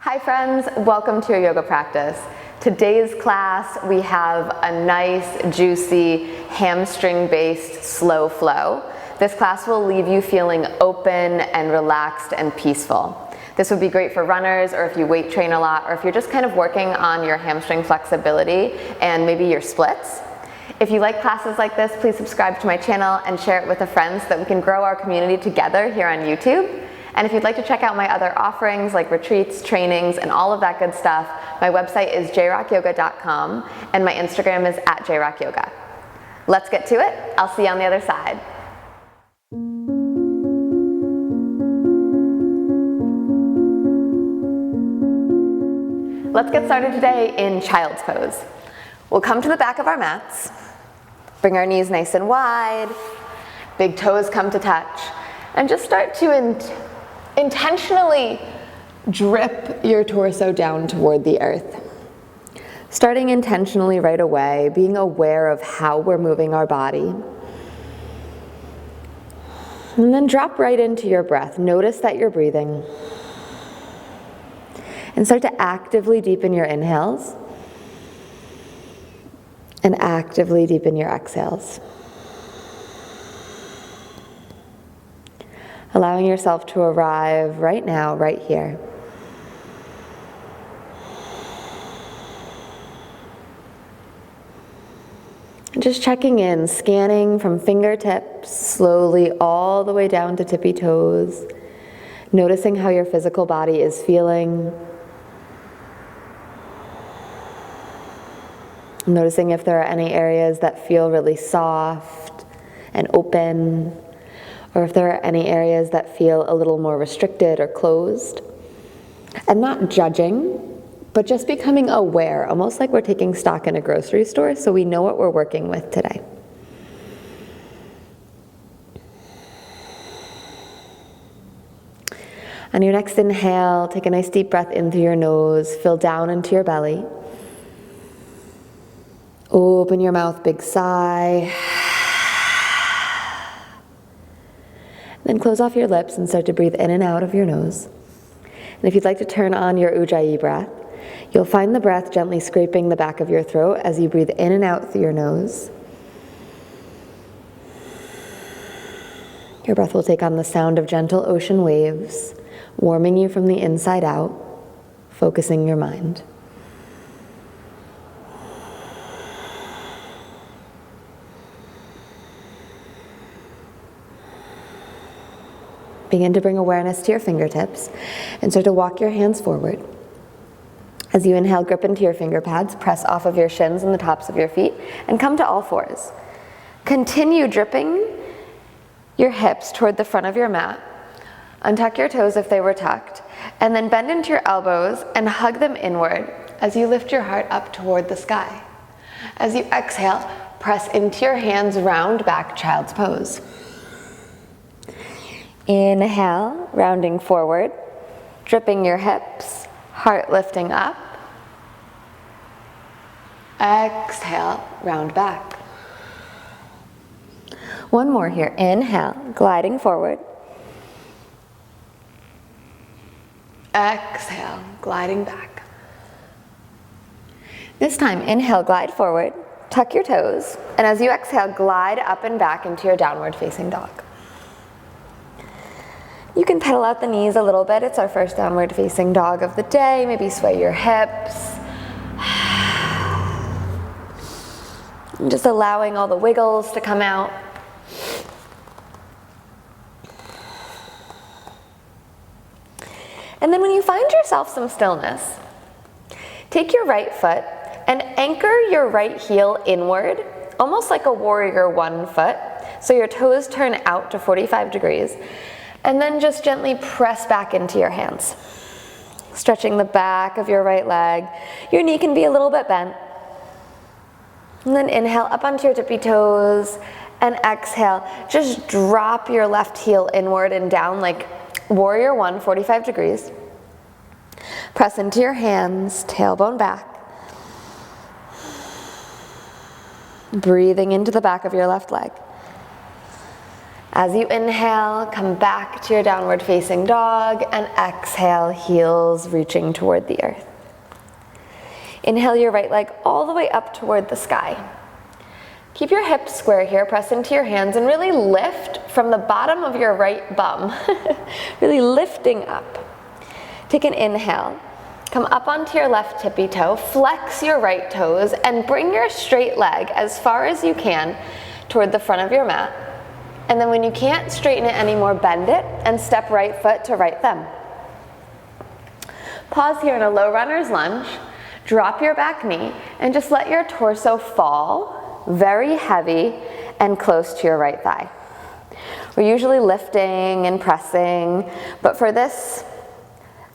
Hi friends, welcome to your yoga practice. Today's class we have a nice, juicy, hamstring-based slow flow. This class will leave you feeling open and relaxed and peaceful. This would be great for runners, or if you weight train a lot, or if you're just kind of working on your hamstring flexibility and maybe your splits. If you like classes like this, please subscribe to my channel and share it with a friend so that we can grow our community together here on YouTube. And if you'd like to check out my other offerings like retreats, trainings, and all of that good stuff, my website is jrockyoga.com and my Instagram is @jrockyoga. Let's get to it. I'll see you on the other side. Let's get started today in child's pose. We'll come to the back of our mats, bring our knees nice and wide, big toes come to touch, and just start to intentionally drip your torso down toward the earth. Starting intentionally right away, being aware of how we're moving our body. And then drop right into your breath. Notice that you're breathing. And start to actively deepen your inhales and actively deepen your exhales. Allowing yourself to arrive right now, right here. And just checking in, scanning from fingertips slowly all the way down to tippy toes. Noticing how your physical body is feeling. Noticing if there are any areas that feel really soft and open, or if there are any areas that feel a little more restricted or closed. And not judging, but just becoming aware, almost like we're taking stock in a grocery store so we know what we're working with today. On your next inhale, take a nice deep breath in through your nose, fill down into your belly. Open your mouth, big sigh. Then close off your lips and start to breathe in and out of your nose. And if you'd like to turn on your Ujjayi breath, you'll find the breath gently scraping the back of your throat as you breathe in and out through your nose. Your breath will take on the sound of gentle ocean waves, warming you from the inside out, focusing your mind. Begin to bring awareness to your fingertips and start to walk your hands forward. As you inhale, grip into your finger pads, press off of your shins and the tops of your feet, and come to all fours. Continue dripping your hips toward the front of your mat. Untuck your toes if they were tucked, and then bend into your elbows and hug them inward as you lift your heart up toward the sky. As you exhale, press into your hands, round back, child's pose. Inhale, rounding forward, dripping your hips, heart lifting up. Exhale, round back. One more here. Inhale, gliding forward. Exhale, gliding back. This time, inhale, glide forward, tuck your toes, and as you exhale, glide up and back into your downward facing dog. You can pedal out the knees a little bit. It's our first downward facing dog of the day. Maybe sway your hips. And just allowing all the wiggles to come out. And then when you find yourself some stillness, take your right foot and anchor your right heel inward, almost like a warrior 1 foot. So your toes turn out to 45 degrees. And then just gently press back into your hands. Stretching the back of your right leg. Your knee can be a little bit bent. And then inhale up onto your tippy toes. And exhale, just drop your left heel inward and down like warrior 1, 45 degrees. Press into your hands, tailbone back. Breathing into the back of your left leg. As you inhale, come back to your downward facing dog, and exhale, heels reaching toward the earth. Inhale your right leg all the way up toward the sky. Keep your hips square here, press into your hands, and really lift from the bottom of your right bum, really lifting up. Take an inhale, come up onto your left tippy toe, flex your right toes, and bring your straight leg as far as you can toward the front of your mat. And then when you can't straighten it anymore, bend it and step right foot to right thumb. Pause here in a low runner's lunge, drop your back knee, and just let your torso fall, very heavy and close to your right thigh. We're usually lifting and pressing, but for this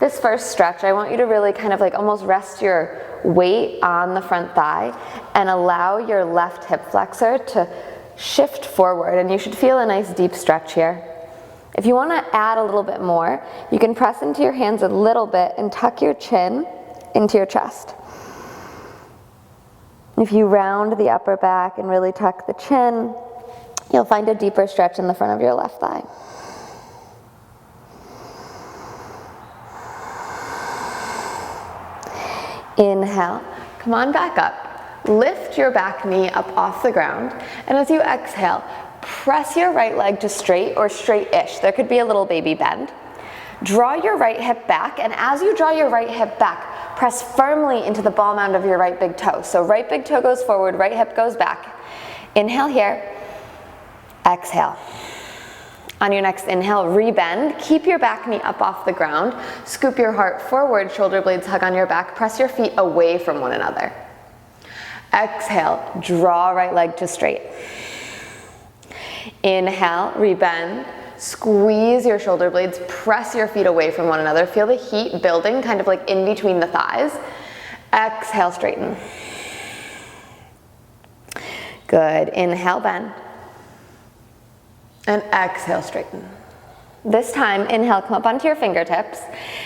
first stretch, I want you to really kind of like almost rest your weight on the front thigh and allow your left hip flexor to shift forward, and you should feel a nice deep stretch here. If you want to add a little bit more, you can press into your hands a little bit and tuck your chin into your chest. If you round the upper back and really tuck the chin, you'll find a deeper stretch in the front of your left thigh. Inhale, come on back up. Lift your back knee up off the ground, and as you exhale, press your right leg to straight or straight-ish. There could be a little baby bend. Draw your right hip back, and as you draw your right hip back, press firmly into the ball mound of your right big toe. So right big toe goes forward, right hip goes back. Inhale here, exhale. On your next inhale, rebend, keep your back knee up off the ground, scoop your heart forward, shoulder blades hug on your back, press your feet away from one another. Exhale, draw right leg to straight. Inhale, rebend, squeeze your shoulder blades, press your feet away from one another. Feel the heat building kind of like in between the thighs. Exhale, straighten. Good, inhale, bend. And exhale, straighten. This time, inhale, come up onto your fingertips.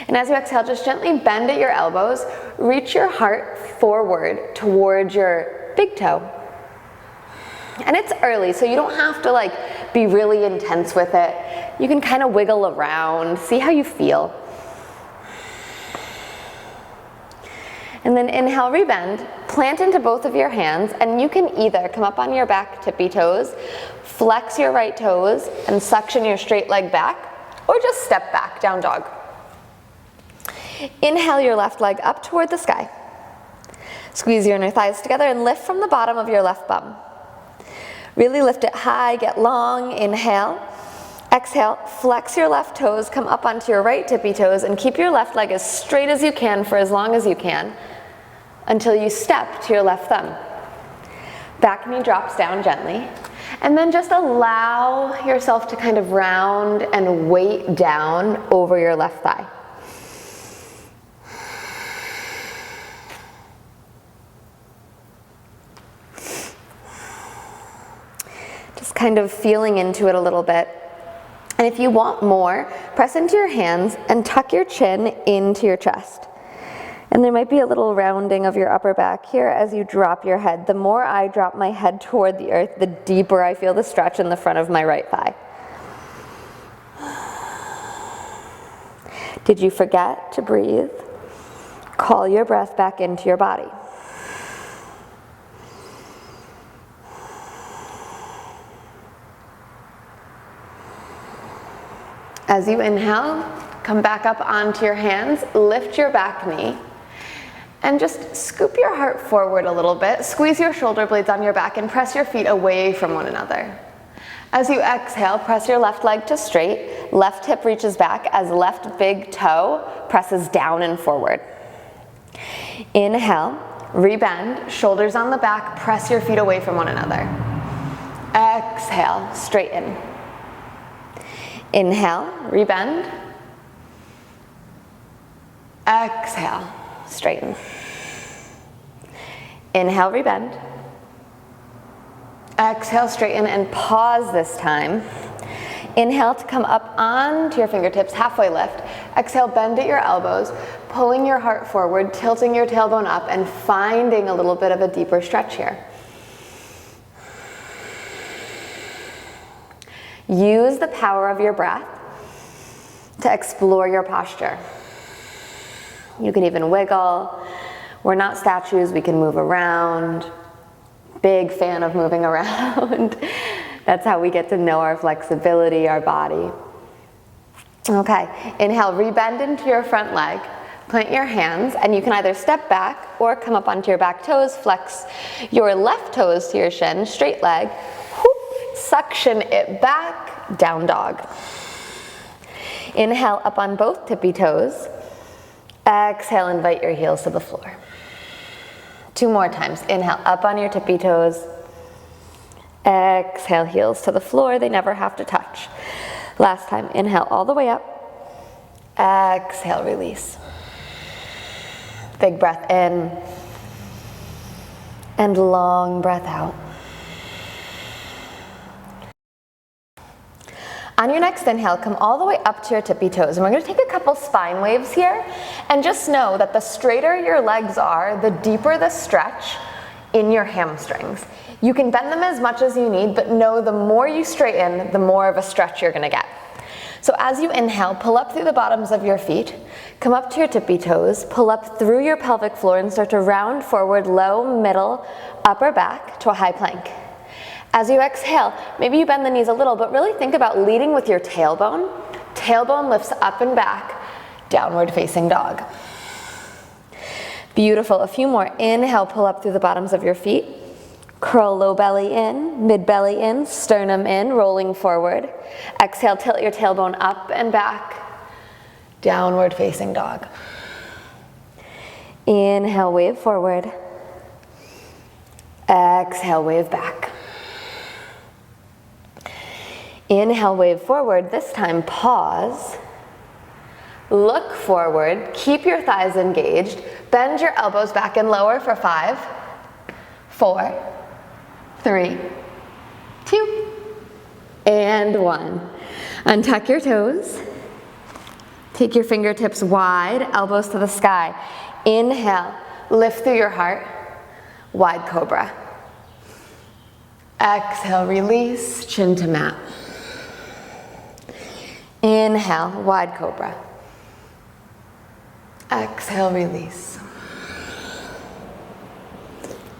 And as you exhale, just gently bend at your elbows. Reach your heart forward towards your big toe. And it's early, so you don't have to like be really intense with it. You can kind of wiggle around, see how you feel. And then inhale, rebend, plant into both of your hands, and you can either come up on your back tippy toes, flex your right toes, and suction your straight leg back, or just step back, down dog. Inhale your left leg up toward the sky. Squeeze your inner thighs together and lift from the bottom of your left bum. Really lift it high, get long, inhale. Exhale, flex your left toes, come up onto your right tippy toes, and keep your left leg as straight as you can for as long as you can until you step to your left thumb. Back knee drops down gently, and then just allow yourself to kind of round and weight down over your left thigh. Just kind of feeling into it a little bit. And if you want more, press into your hands and tuck your chin into your chest. And there might be a little rounding of your upper back here as you drop your head. The more I drop my head toward the earth, the deeper I feel the stretch in the front of my right thigh. Did you forget to breathe? Call your breath back into your body. As you inhale, come back up onto your hands, lift your back knee, and just scoop your heart forward a little bit, squeeze your shoulder blades on your back, and press your feet away from one another. As you exhale, press your left leg to straight, left hip reaches back as left big toe presses down and forward. Inhale, rebend, shoulders on the back, press your feet away from one another. Exhale, straighten. Inhale, rebend. Exhale, straighten. Inhale, rebend. Exhale, straighten, and pause this time. Inhale to come up onto your fingertips, halfway lift. Exhale, bend at your elbows, pulling your heart forward, tilting your tailbone up, and finding a little bit of a deeper stretch here. Use the power of your breath to explore your posture. You can even wiggle. We're not statues, we can move around. Big fan of moving around. That's how we get to know our flexibility, our body. Okay, inhale, rebend into your front leg. Plant your hands, and you can either step back or come up onto your back toes, flex your left toes to your shin, straight leg, whoop, suction it back, down dog. Inhale, up on both tippy toes. Exhale, invite your heels to the floor. 2 more times. Inhale, up on your tippy toes. Exhale, heels to the floor. They never have to touch. Last time. Inhale all the way up. Exhale, release. Big breath in. And long breath out. On your next inhale, come all the way up to your tippy toes. And we're going to take a couple spine waves here. And just know that the straighter your legs are, the deeper the stretch in your hamstrings. You can bend them as much as you need, but know the more you straighten, the more of a stretch you're going to get. So as you inhale, pull up through the bottoms of your feet. Come up to your tippy toes. Pull up through your pelvic floor and start to round forward, low, middle, upper back to a high plank. As you exhale, maybe you bend the knees a little, but really think about leading with your tailbone. Tailbone lifts up and back, downward facing dog. Beautiful. A few more. Inhale, pull up through the bottoms of your feet. Curl low belly in, mid belly in, sternum in, rolling forward. Exhale, tilt your tailbone up and back, downward facing dog. Inhale, wave forward. Exhale, wave back. Inhale, wave forward. This time, pause. Look forward. Keep your thighs engaged. Bend your elbows back and lower for 5, 4, 3, 2, and 1. Untuck your toes. Take your fingertips wide, elbows to the sky. Inhale, lift through your heart, wide cobra. Exhale, release, chin to mat. Inhale, wide cobra. Exhale, release.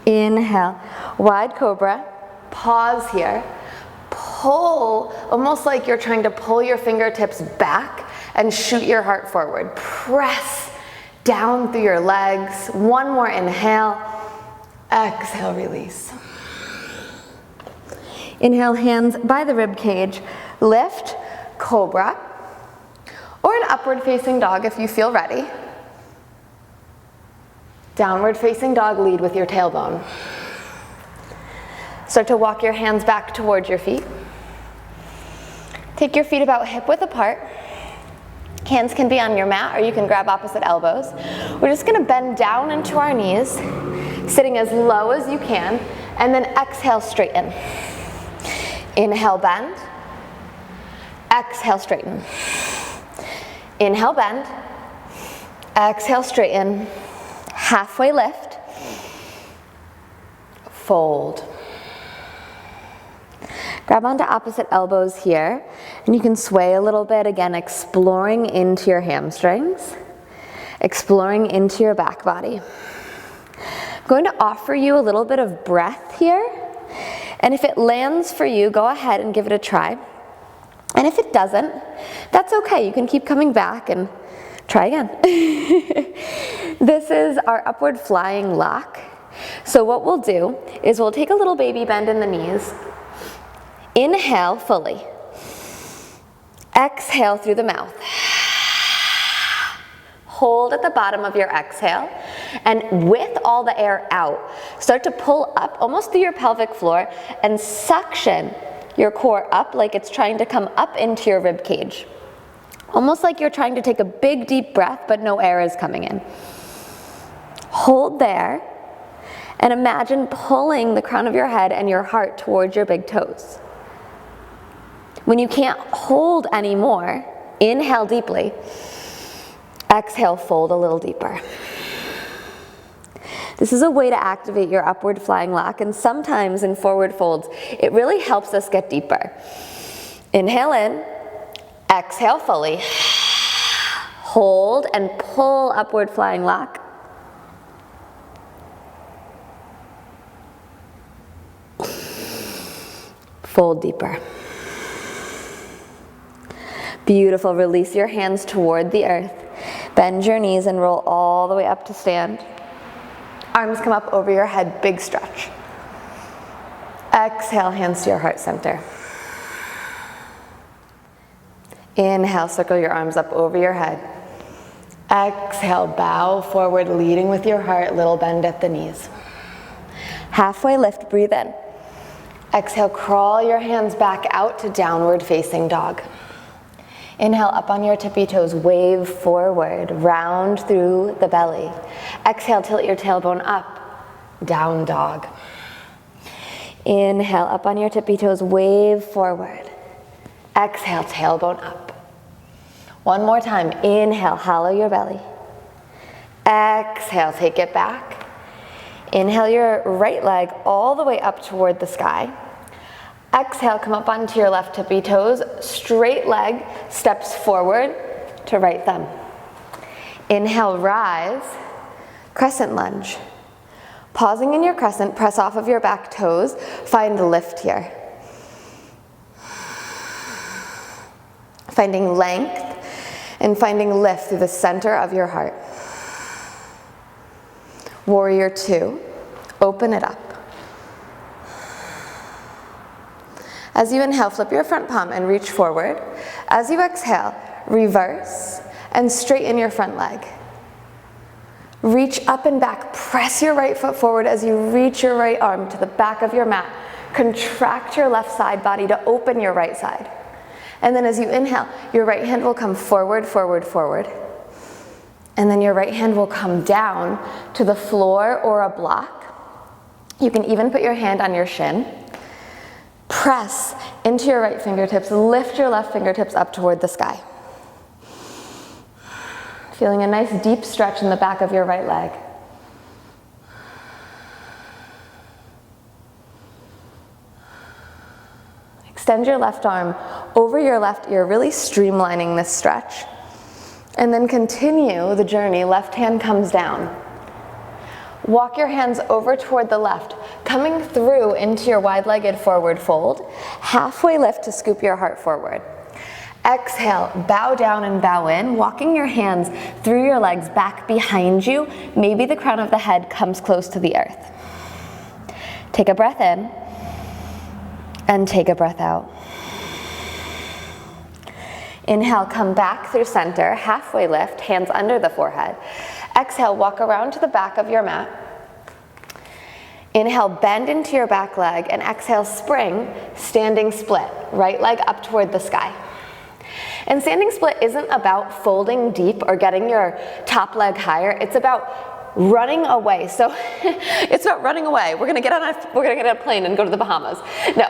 Inhale, wide cobra. Pause here. Pull, almost like you're trying to pull your fingertips back and shoot your heart forward. Press down through your legs. One more inhale. Exhale, release. Inhale, hands by the rib cage. Lift, cobra, or an upward facing dog if you feel ready. Downward facing dog, lead with your tailbone. Start to walk your hands back towards your feet. Take your feet about hip width apart. Hands can be on your mat or you can grab opposite elbows. We're just going to bend down into our knees, sitting as low as you can, and then exhale, straighten. Inhale, bend. Exhale, straighten. Inhale, bend. Exhale, straighten. Halfway lift. Fold. Grab onto opposite elbows here, and you can sway a little bit, again, exploring into your hamstrings, exploring into your back body. I'm going to offer you a little bit of breath here, and if it lands for you, go ahead and give it a try. And if it doesn't, that's okay. You can keep coming back and try again. This is our upward flying lock. So what we'll do is we'll take a little baby bend in the knees. Inhale fully. Exhale through the mouth. Hold at the bottom of your exhale, and with all the air out, start to pull up almost through your pelvic floor and suction your core up like it's trying to come up into your rib cage. Almost like you're trying to take a big deep breath, but no air is coming in. Hold there, and imagine pulling the crown of your head and your heart towards your big toes. When you can't hold anymore, inhale deeply. Exhale, fold a little deeper. This is a way to activate your upward flying lock, and sometimes in forward folds, it really helps us get deeper. Inhale in, exhale fully. Hold and pull upward flying lock. Fold deeper. Beautiful, release your hands toward the earth. Bend your knees and roll all the way up to stand. Arms come up over your head, big stretch. Exhale, hands to your heart center. Inhale, circle your arms up over your head. Exhale, bow forward, leading with your heart, little bend at the knees. Halfway lift, breathe in. Exhale, crawl your hands back out to downward facing dog. Inhale, up on your tippy toes, wave forward, round through the belly. Exhale, tilt your tailbone up, down dog. Inhale, up on your tippy toes, wave forward. Exhale, tailbone up. One more time, inhale, hollow your belly. Exhale, take it back. Inhale your right leg all the way up toward the sky. Exhale, come up onto your left tippy toes, straight leg steps forward to right thumb. Inhale, rise, crescent lunge. Pausing in your crescent, press off of your back toes, find lift here. Finding length and finding lift through the center of your heart. Warrior two, open it up. As you inhale, flip your front palm and reach forward. As you exhale, reverse and straighten your front leg. Reach up and back, press your right foot forward as you reach your right arm to the back of your mat. Contract your left side body to open your right side. And then as you inhale, your right hand will come forward, forward, forward. And then your right hand will come down to the floor or a block. You can even put your hand on your shin. Press into your right fingertips, lift your left fingertips up toward the sky. Feeling a nice deep stretch in the back of your right leg. Extend your left arm over your left ear, really streamlining this stretch. And then continue the journey, left hand comes down. Walk your hands over toward the left, coming through into your wide-legged forward fold. Halfway lift to scoop your heart forward. Exhale, bow down and bow in, walking your hands through your legs back behind you. Maybe the crown of the head comes close to the earth. Take a breath in and take a breath out. Inhale, come back through center, halfway lift, hands under the forehead. Exhale, walk around to the back of your mat. Inhale, bend into your back leg, and exhale, spring, standing split, right leg up toward the sky. And standing split isn't about folding deep or getting your top leg higher, it's about running away. So it's about running away. We're gonna get on a plane and go to the Bahamas. No,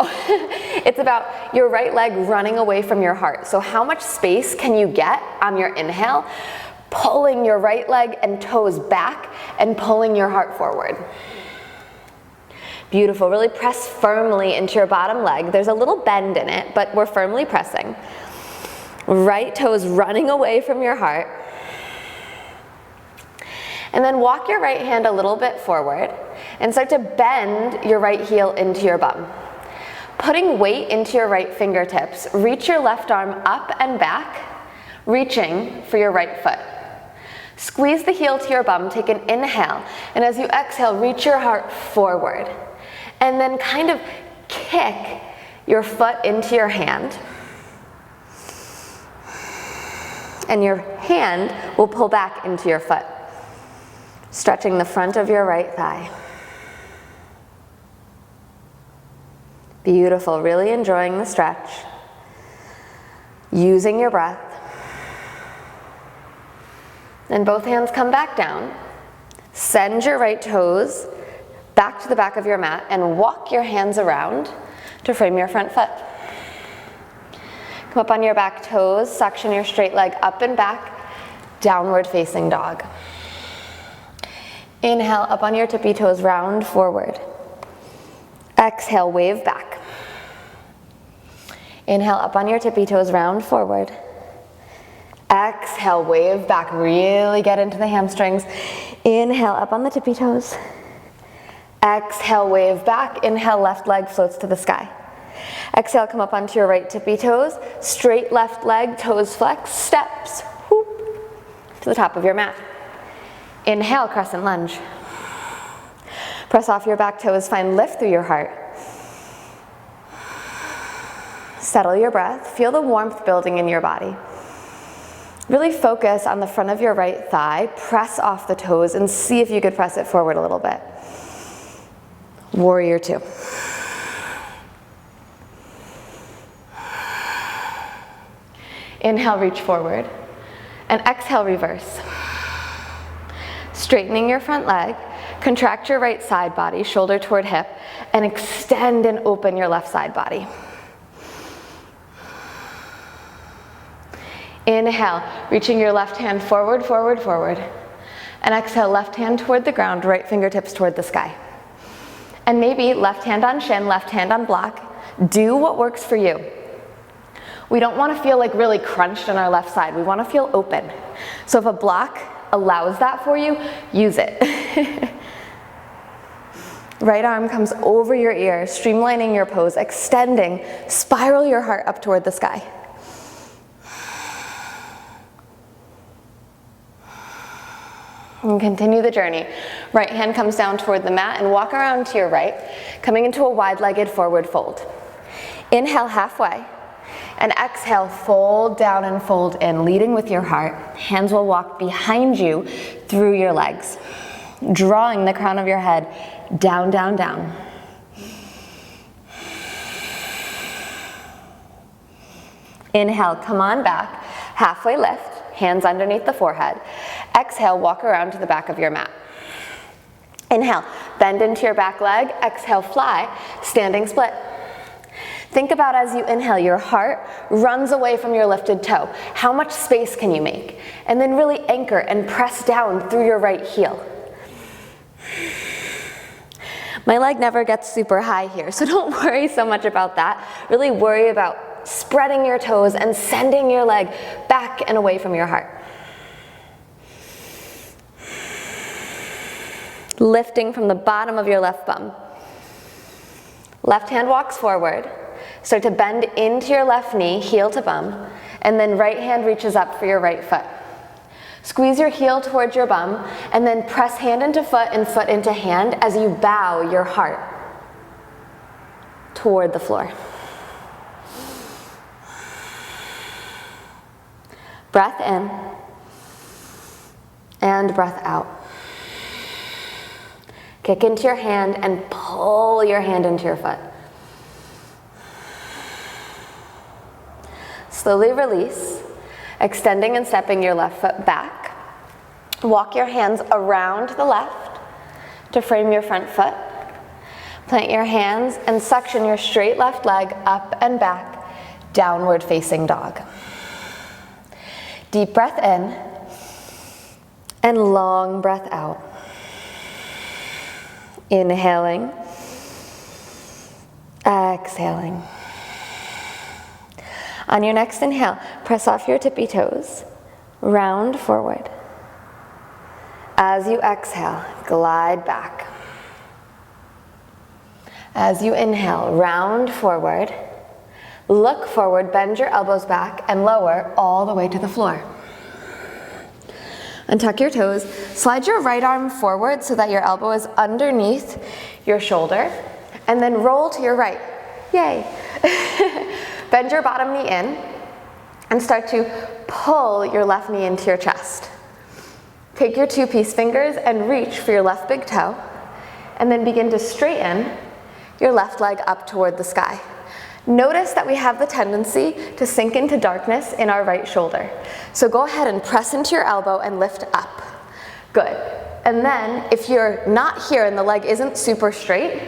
it's about your right leg running away from your heart. So how much space can you get on your inhale? Pulling your right leg and toes back and pulling your heart forward. Beautiful, really press firmly into your bottom leg. There's a little bend in it, but we're firmly pressing. Right toes running away from your heart. And then walk your right hand a little bit forward and start to bend your right heel into your bum. Putting weight into your right fingertips, reach your left arm up and back, reaching for your right foot. Squeeze the heel to your bum, take an inhale, and as you exhale, reach your heart forward. And then kind of kick your foot into your hand. And your hand will pull back into your foot, stretching the front of your right thigh. Beautiful, really enjoying the stretch. Using your breath. Then both hands come back down. Send your right toes back to the back of your mat and walk your hands around to frame your front foot. Come up on your back toes, suction your straight leg up and back, downward facing dog. Inhale, up on your tippy toes, round forward. Exhale, wave back. Inhale, up on your tippy toes, round forward. Exhale, wave back, really get into the hamstrings. Inhale, up on the tippy toes. Exhale, wave back. Inhale, left leg floats to the sky. Exhale, come up onto your right tippy toes. Straight left leg, toes flex, steps, whoop, to the top of your mat. Inhale, crescent lunge. Press off your back toes, find lift through your heart. Settle your breath, feel the warmth building in your body. Really focus on the front of your right thigh, press off the toes and see if you could press it forward a little bit. Warrior two. Inhale, reach forward, and exhale, reverse. Straightening your front leg, contract your right side body, shoulder toward hip, and extend and open your left side body. Inhale, reaching your left hand forward, forward, forward. And exhale, left hand toward the ground, right fingertips toward the sky. And maybe left hand on shin, left hand on block. Do what works for you. We don't want to feel like really crunched on our left side. We want to feel open. So if a block allows that for you, use it. Right arm comes over your ear, streamlining your pose, extending, spiral your heart up toward the sky. And continue the journey. Right hand comes down toward the mat and walk around to your right, coming into a wide-legged forward fold. Inhale halfway, and exhale, fold down and fold in, leading with your heart. Hands will walk behind you through your legs, drawing the crown of your head down, down, down. Inhale, come on back, halfway lift, hands underneath the forehead. Exhale, walk around to the back of your mat. Inhale, bend into your back leg. Exhale, fly, standing split. Think about as you inhale, your heart runs away from your lifted toe. How much space can you make? And then really anchor and press down through your right heel. My leg never gets super high here, so don't worry so much about that. Really worry about spreading your toes and sending your leg back and away from your heart. Lifting from the bottom of your left bum. Left hand walks forward. Start to bend into your left knee, heel to bum, and then right hand reaches up for your right foot. Squeeze your heel towards your bum, and then press hand into foot and foot into hand as you bow your heart toward the floor. Breath in, and breath out. Kick into your hand and pull your hand into your foot. Slowly release, extending and stepping your left foot back. Walk your hands around the left to frame your front foot. Plant your hands and suction your straight left leg up and back, downward facing dog. Deep breath in and long breath out. Inhaling, exhaling. On your next inhale, press off your tippy toes, round forward. As you exhale, glide back. As you inhale, round forward. Look forward, bend your elbows back, and lower all the way to the floor. Untuck your toes, slide your right arm forward so that your elbow is underneath your shoulder, and then roll to your right. Yay! Bend your bottom knee in, and start to pull your left knee into your chest. Take your two peace fingers and reach for your left big toe, and then begin to straighten your left leg up toward the sky. Notice that we have the tendency to sink into darkness in our right shoulder. So go ahead and press into your elbow and lift up. Good. And then if you're not here and the leg isn't super straight,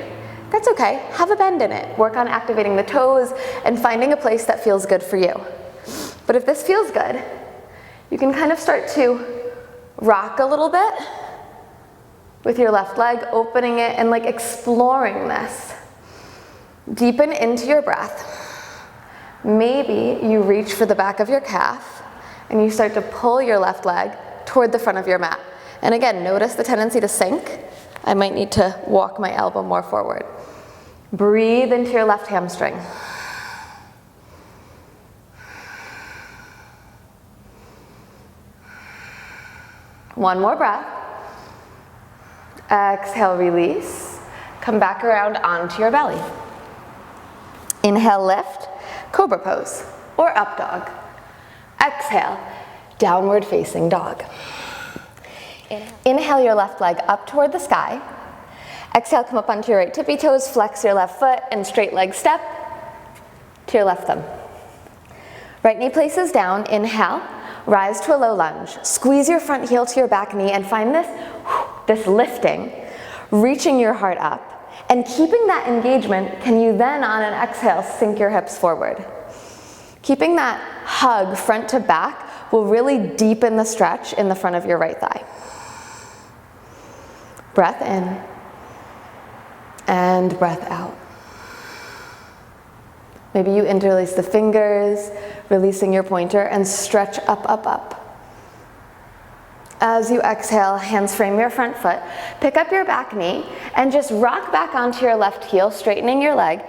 that's okay. Have a bend in it. Work on activating the toes and finding a place that feels good for you. But if this feels good, you can kind of start to rock a little bit with your left leg, opening it and like exploring this. Deepen into your breath. Maybe you reach for the back of your calf and you start to pull your left leg toward the front of your mat. And again, notice the tendency to sink. I might need to walk my elbow more forward. Breathe into your left hamstring. One more breath. Exhale, release. Come back around onto your belly. Inhale, lift, cobra pose, or up dog. Exhale, downward facing dog. Inhale your left leg up toward the sky. Exhale, come up onto your right tippy toes, flex your left foot, and straight leg step to your left thumb. Right knee places down, inhale, rise to a low lunge. Squeeze your front heel to your back knee and find this lifting, reaching your heart up. And keeping that engagement, can you then on an exhale sink your hips forward? Keeping that hug front to back will really deepen the stretch in the front of your right thigh. Breath in and breath out. Maybe you interlace the fingers, releasing your pointer, and stretch up, up, up. As you exhale, hands frame your front foot, pick up your back knee, and just rock back onto your left heel, straightening your leg.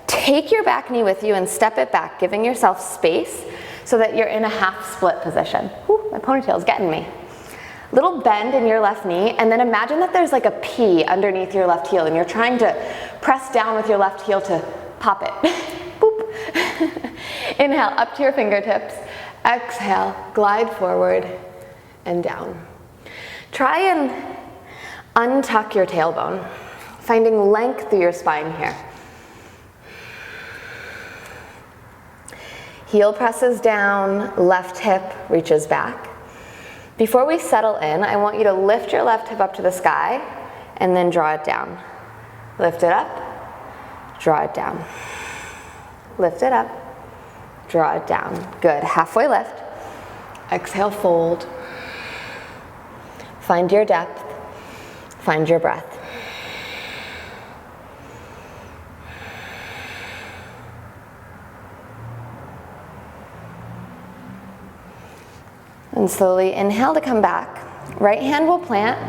Take your back knee with you and step it back, giving yourself space so that you're in a half split position. Whew, my ponytail's getting me. Little bend in your left knee, and then imagine that there's like a P underneath your left heel, and you're trying to press down with your left heel to pop it. Boop. Inhale, up to your fingertips. Exhale, glide forward and down. Try and untuck your tailbone, finding length through your spine here. Heel presses down, left hip reaches back. Before we settle in, I want you to lift your left hip up to the sky and then draw it down. Lift it up, draw it down. Lift it up, draw it down. Good, halfway lift. Exhale, fold. Find your depth, find your breath. And slowly inhale to come back. Right hand will plant.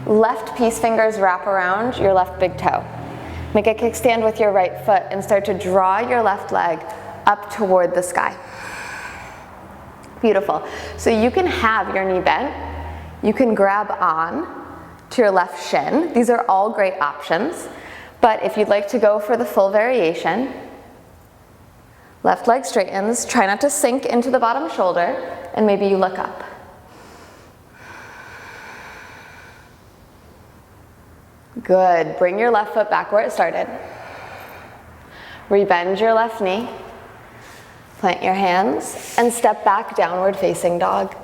Left peace fingers wrap around your left big toe. Make a kickstand with your right foot and start to draw your left leg up toward the sky. Beautiful. So you can have your knee bent. You can grab on to your left shin. These are all great options. But if you'd like to go for the full variation, left leg straightens. Try not to sink into the bottom shoulder, and maybe you look up. Good. Bring your left foot back where it started. Rebend your left knee. Plant your hands and step back, downward facing dog.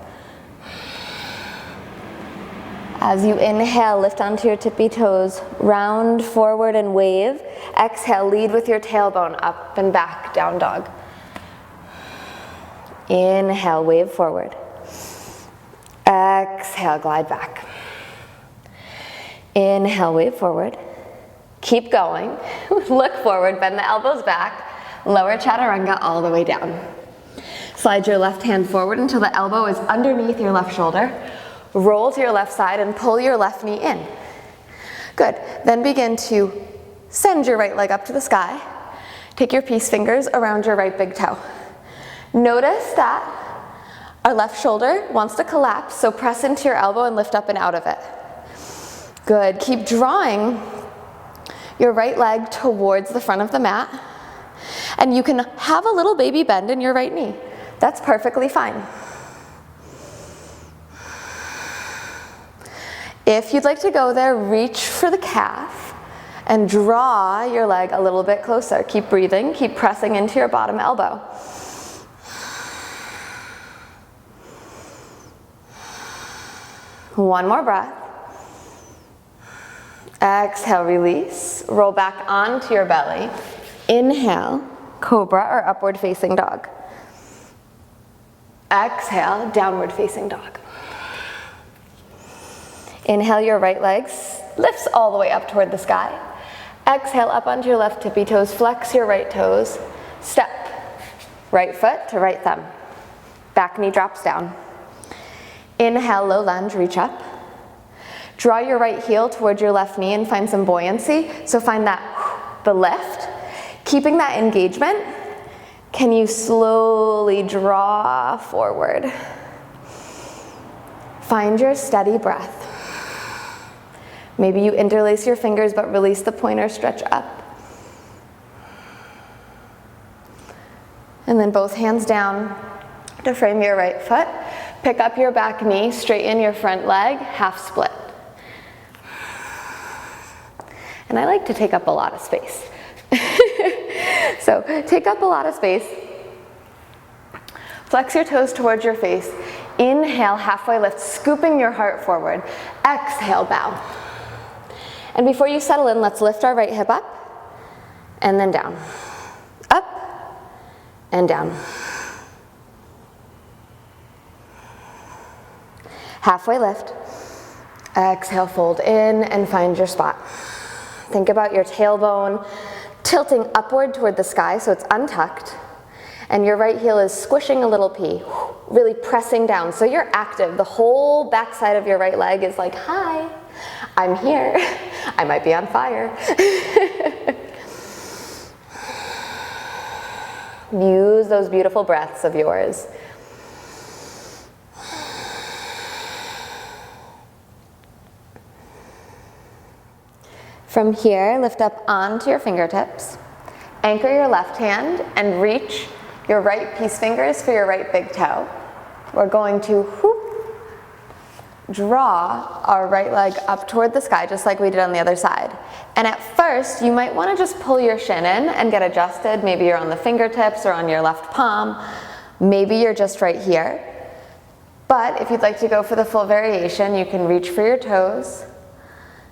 As you inhale, lift onto your tippy toes, round forward and wave. Exhale, lead with your tailbone up and back, down dog. Inhale, wave forward. Exhale, glide back. Inhale, wave forward. Keep going. Look forward, bend the elbows back. Lower chaturanga all the way down. Slide your left hand forward until the elbow is underneath your left shoulder. Roll to your left side and pull your left knee in. Good. Then begin to send your right leg up to the sky. Take your peace fingers around your right big toe. Notice that our left shoulder wants to collapse, so press into your elbow and lift up and out of it. Good. Keep drawing your right leg towards the front of the mat. And you can have a little baby bend in your right knee. That's perfectly fine. If you'd like to go there, reach for the calf and draw your leg a little bit closer. Keep breathing, keep pressing into your bottom elbow. One more breath. Exhale, release. Roll back onto your belly. Inhale, cobra or upward facing dog. Exhale, downward facing dog. Inhale, your right leg lifts all the way up toward the sky. Exhale, up onto your left tippy toes, flex your right toes, step Right foot to right thumb. Back knee drops down. Inhale, low lunge, reach up. Draw your right heel towards your left knee and find some buoyancy. So find that, the lift. Keeping that engagement, can you slowly draw forward? Find your steady breath. Maybe you interlace your fingers but release the pointer, stretch up. And then both hands down to frame your right foot. Pick up your back knee, straighten your front leg, half split. And I like to take up a lot of space. So take up a lot of space. Flex your toes towards your face. Inhale, halfway lift, scooping your heart forward. Exhale, bow. And before you settle in, let's lift our right hip up and then down. Up and down. Halfway lift. Exhale, fold in and find your spot. Think about your tailbone tilting upward toward the sky so it's untucked. And your right heel is squishing a little P, really pressing down. So you're active. The whole backside of your right leg is like, hi, I'm here. I might be on fire. Use those beautiful breaths of yours. From here, lift up onto your fingertips. Anchor your left hand and reach your right peace fingers for your right big toe. We're going to draw our right leg up toward the sky just like we did on the other side. And at first, you might want to just pull your shin in and get adjusted. Maybe you're on the fingertips or on your left palm. Maybe you're just right here. But if you'd like to go for the full variation, you can reach for your toes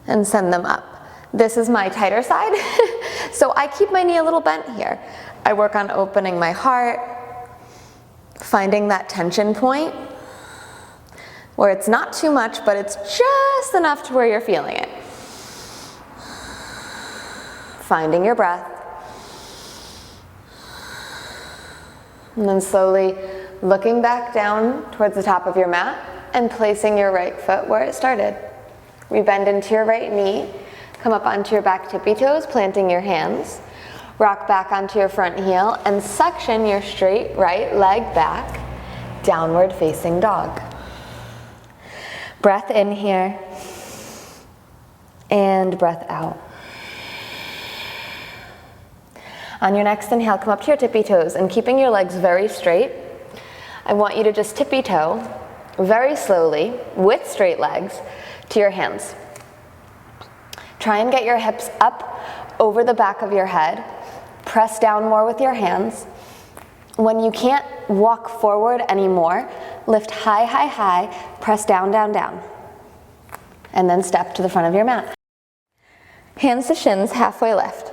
and send them up. This is my tighter side, so I keep my knee a little bent here. I work on opening my heart, finding that tension point where it's not too much, but it's just enough to where you're feeling it. Finding your breath. And then slowly looking back down towards the top of your mat and placing your right foot where it started. Rebend into your right knee. Come up onto your back tippy toes, planting your hands. Rock back onto your front heel and suction your straight right leg back, downward facing dog. Breath in here and breath out. On your next inhale, come up to your tippy toes and keeping your legs very straight, I want you to just tippy toe very slowly with straight legs to your hands. Try and get your hips up over the back of your head. Press down more with your hands. When you can't walk forward anymore, lift high, high, high, press down, down, down. And then step to the front of your mat. Hands to shins, halfway lift.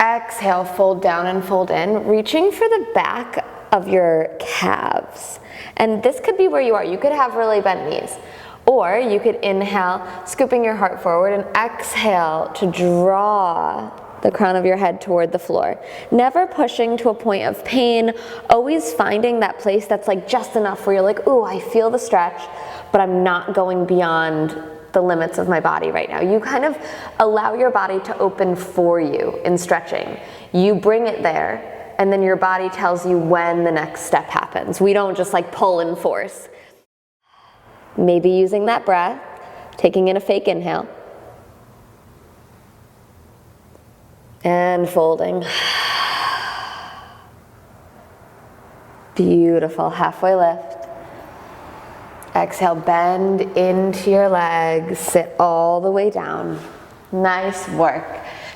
Exhale, fold down and fold in, reaching for the back of your calves. And this could be where you are. You could have really bent knees. Or you could inhale, scooping your heart forward, and exhale to draw the crown of your head toward the floor. Never pushing to a point of pain, always finding that place that's like just enough where you're like, ooh, I feel the stretch, but I'm not going beyond the limits of my body right now. You kind of allow your body to open for you in stretching. You bring it there, and then your body tells you when the next step happens. We don't just like pull and force. Maybe using that breath, taking in a fake inhale. And folding. Beautiful, halfway lift. Exhale, bend into your legs, sit all the way down. Nice work.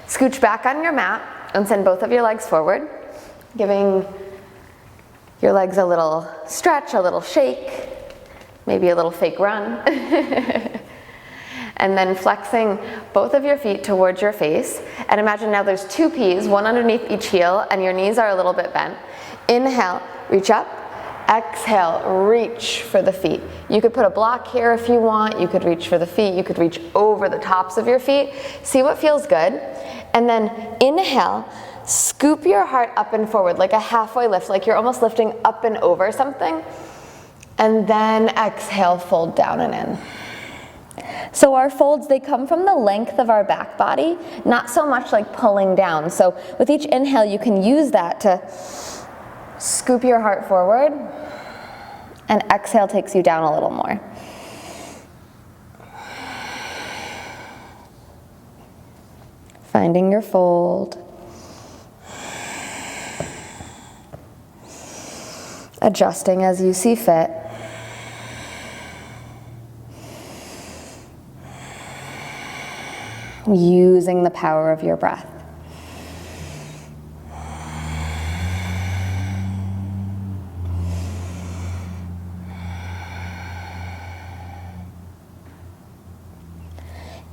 Scooch back on your mat and send both of your legs forward, giving your legs a little stretch, a little shake. Maybe a little fake run. And then flexing both of your feet towards your face. And imagine now there's two P's, one underneath each heel, and your knees are a little bit bent. Inhale, reach up. Exhale, reach for the feet. You could put a block here if you want. You could reach for the feet. You could reach over the tops of your feet. See what feels good. And then inhale, Scoop your heart up and forward, like a halfway lift, like you're almost lifting up and over something. And then exhale, fold down and in. So our folds, they come from the length of our back body, not so much like pulling down. So with each inhale, you can use that to scoop your heart forward, and exhale takes you down a little more. Finding your fold. Adjusting as you see fit. Using the power of your breath.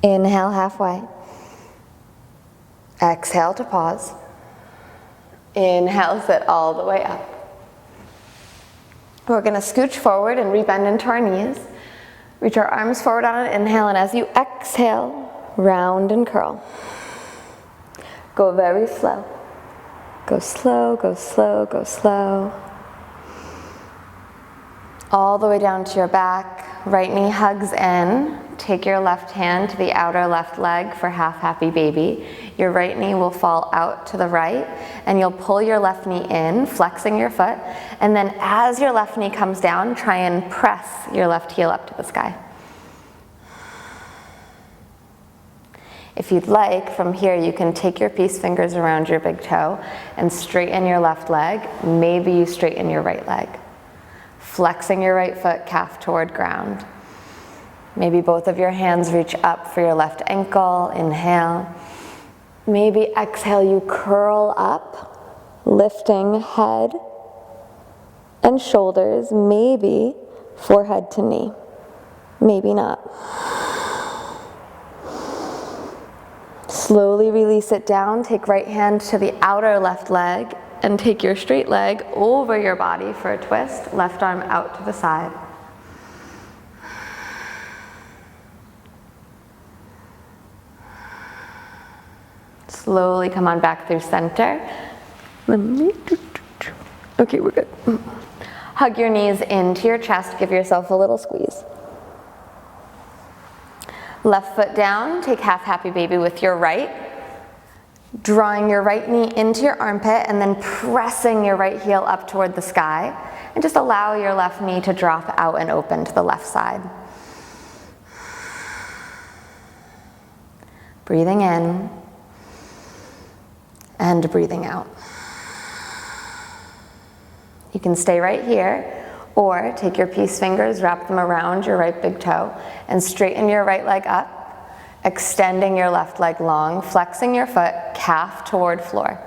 Inhale halfway. Exhale to pause. Inhale, sit all the way up. We're going to scooch forward and rebend into our knees. Reach our arms forward on an inhale, and as you exhale, round and curl. Go very slow. Go slow, go slow, go slow. All the way down to your back. Right knee hugs in. Take your left hand to the outer left leg for half happy baby. Your right knee will fall out to the right, and you'll pull your left knee in, flexing your foot. And then as your left knee comes down, try and press your left heel up to the sky. If you'd like, from here you can take your peace fingers around your big toe and straighten your left leg. Maybe you straighten your right leg. Flexing your right foot, calf toward ground. Maybe both of your hands reach up for your left ankle. Inhale. Maybe exhale, you curl up, lifting head and shoulders, maybe forehead to knee. Maybe not. Slowly release it down. Take right hand to the outer left leg and take your straight leg over your body for a twist. Left arm out to the side. Slowly come on back through center. Okay, we're good. Hug your knees into your chest. Give yourself a little squeeze. Left foot down. Take half happy baby with your right. Drawing your right knee into your armpit and then pressing your right heel up toward the sky. And just allow your left knee to drop out and open to the left side. Breathing in. And breathing out. You can stay right here, or take your peace fingers, wrap them around your right big toe, and straighten your right leg up, extending your left leg long, flexing your foot, calf toward floor.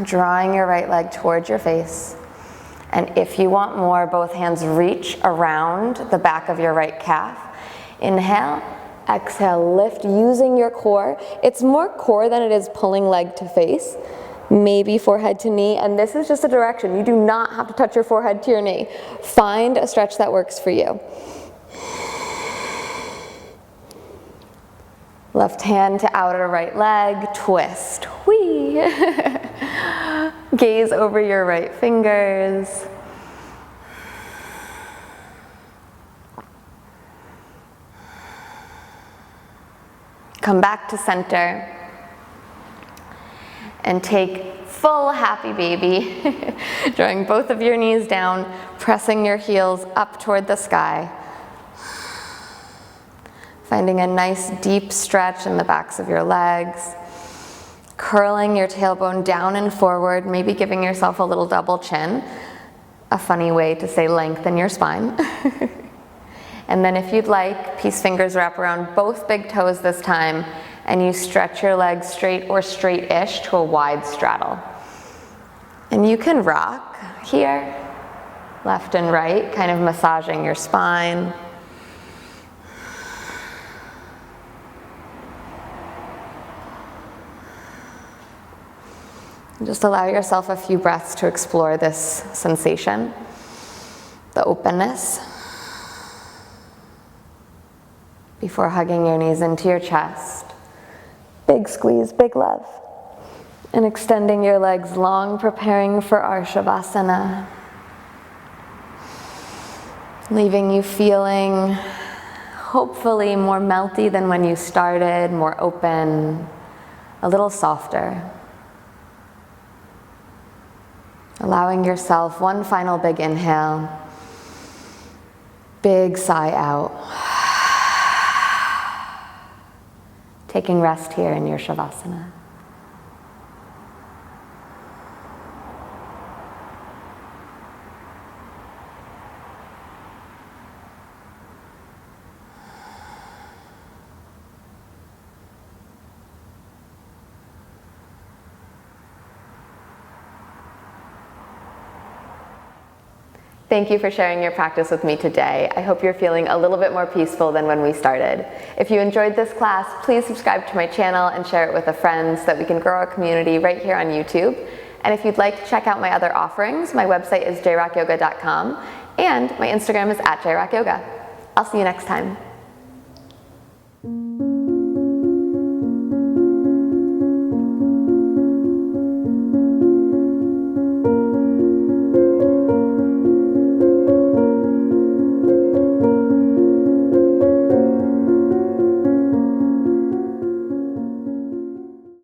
Drawing your right leg towards your face. And if you want more, both hands reach around the back of your right calf. Inhale. Exhale, lift using your core. It's more core than it is pulling leg to face, maybe forehead to knee, and this is just a direction. You do not have to touch your forehead to your knee. Find a stretch that works for you. Left hand to outer right leg, twist. Whee! Gaze over your right fingers. Come back to center and take full happy baby, drawing both of your knees down, pressing your heels up toward the sky. Finding a nice deep stretch in the backs of your legs, curling your tailbone down and forward, maybe giving yourself a little double chin, a funny way to say lengthen your spine. And then if you'd like, peace fingers wrap around both big toes this time, and you stretch your legs straight or straight-ish to a wide straddle. And you can rock here, left and right, kind of massaging your spine. Just allow yourself a few breaths to explore this sensation, the openness, before hugging your knees into your chest. Big squeeze, big love. And extending your legs long, preparing for our Savasana. Leaving you feeling hopefully more melty than when you started, more open, a little softer. Allowing yourself one final big inhale, big sigh out. Taking rest here in your Savasana. Thank you for sharing your practice with me today. I hope you're feeling a little bit more peaceful than when we started. If you enjoyed this class, please subscribe to my channel and share it with a friend so that we can grow our community right here on YouTube. And if you'd like to check out my other offerings, my website is jrockyoga.com and my Instagram is @jrockyoga. I'll see you next time.